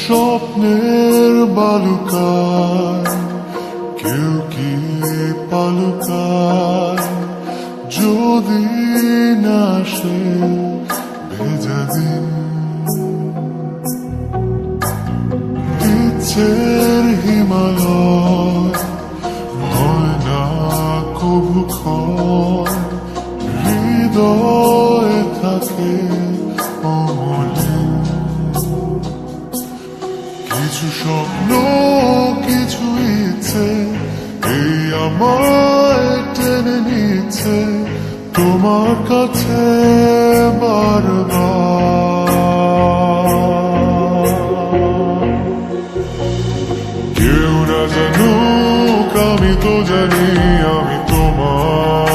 স্বপ্নের বালুকায় কেউ কি পালুকায়, যদি না সে ভেজা দিন ইচ্ছের হিমালয় হয় না কবু ক্ষয়, হৃদয় থাকে অমলিন। কিছু স্বপ্ন কিছু ইচ্ছে এই আমায় টেনে নিচ্ছে তোমার কাছে বারবার। কেউ না জানুক আমি তো জানি আমি তোমার,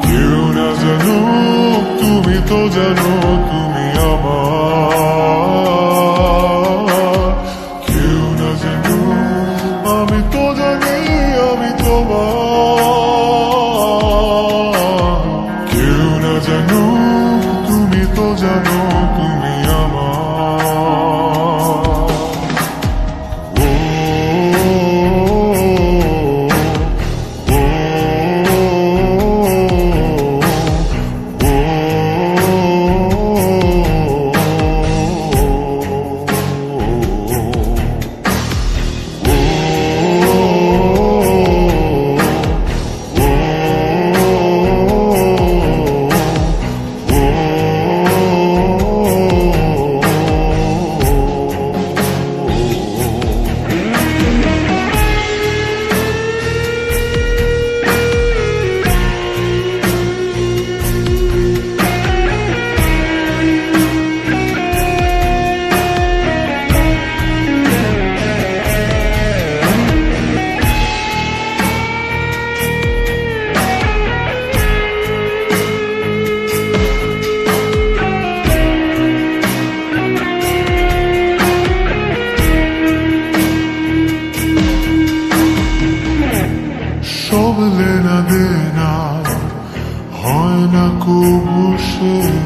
কেউ না জানুক তুমি তো জানো তুমি আমার, কেউ না জানুক আমি তো জানি আমি তোমার, কেউ না জানুক তুমি তো জানো তুমি আমার। সব লেনা দেনা হয় না কবু শেষ,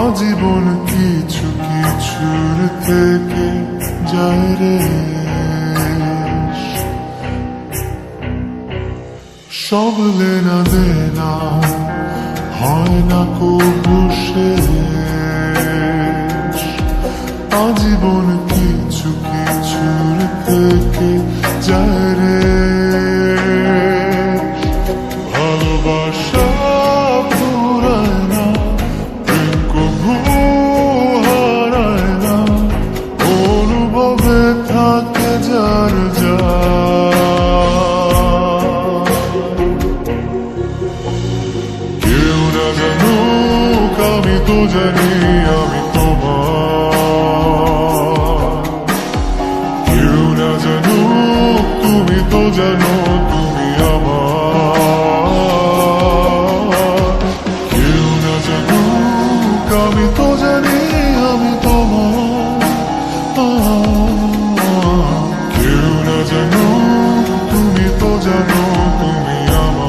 আজীবন কিছু কিছুর থেকে যায় রে। সব লেনা দেনা হয় না কবু শেষ, আজীবন কিছু কিছুর থেকে যায় রে। ভালোবাসা ফুরায় না, প্রেম কবু হারায় না, অনুভবে থাকে যার যার। কেউ না জানুক আমি তো জানি আমি তোমার, কেউ না জানুক তুমি তো জানো তুমি আমার, কেউ না জানুক আমি তো জানি আমি তোমার, কেউ না জানুক তুমি তো জানো তুমি আমার।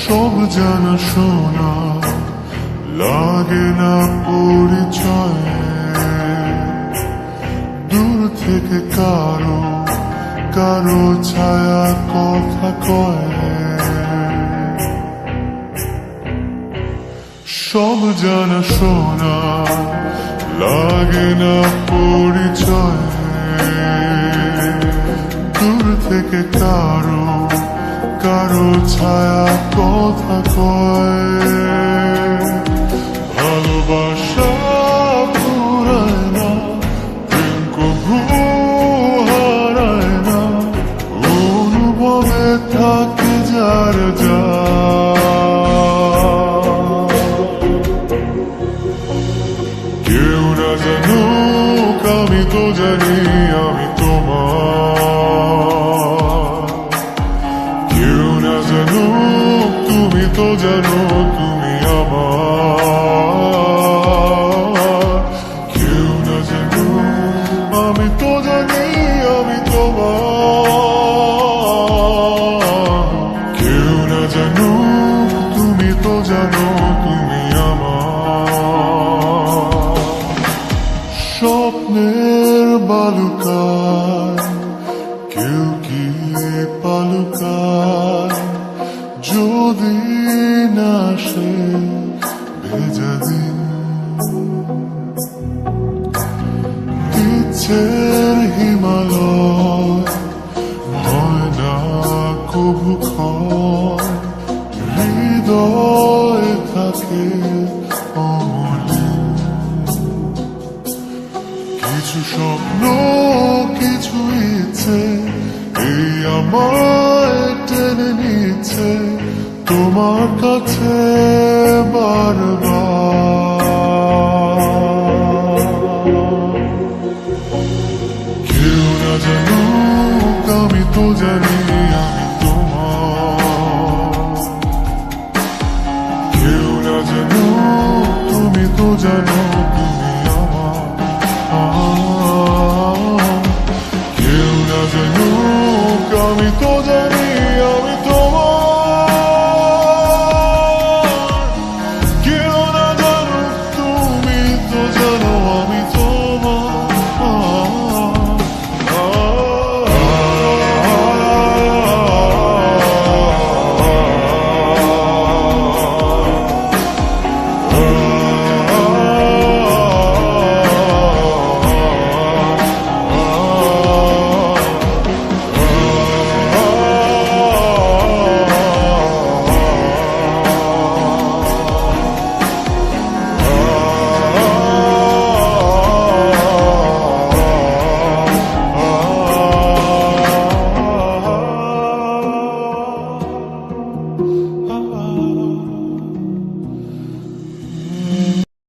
সব জানা শোনা লাগে না পরিচয়, দূর থেকে কারো কারো ছায়া কথা কয়। সব জানা শোনা লাগে না পরিচয়, দূর থেকে কারো কারো ছায়া কথা কয়, ভালোবাসা ফুরায় না, প্রেম কভু হারায় না, অনুভবে থাকে যার যা। কেউ না জানুক আমি তো জানি আমি তোমার, কেউ না জানুক তুমি তো জানো তুমি আমার, কেউ না জানুক আমি তো জানি আমি তোমার, কেউ না জানুক তুমি তো জানো তুমি আমার। স্বপ্নের বালুকায় কেউ কি পালুকায়, যদি না সে ভেজা দিন, ইচ্ছের হিমালয় হয় না কভু ক্ষয়, হৃদয় থাকে অমলিন। কিছু স্বপ্ন কিছু ইচ্ছে এই আমায় টেনে নিচ্ছে তোমার কাছে বারবার। কেউ না জানুক আমি তো জানি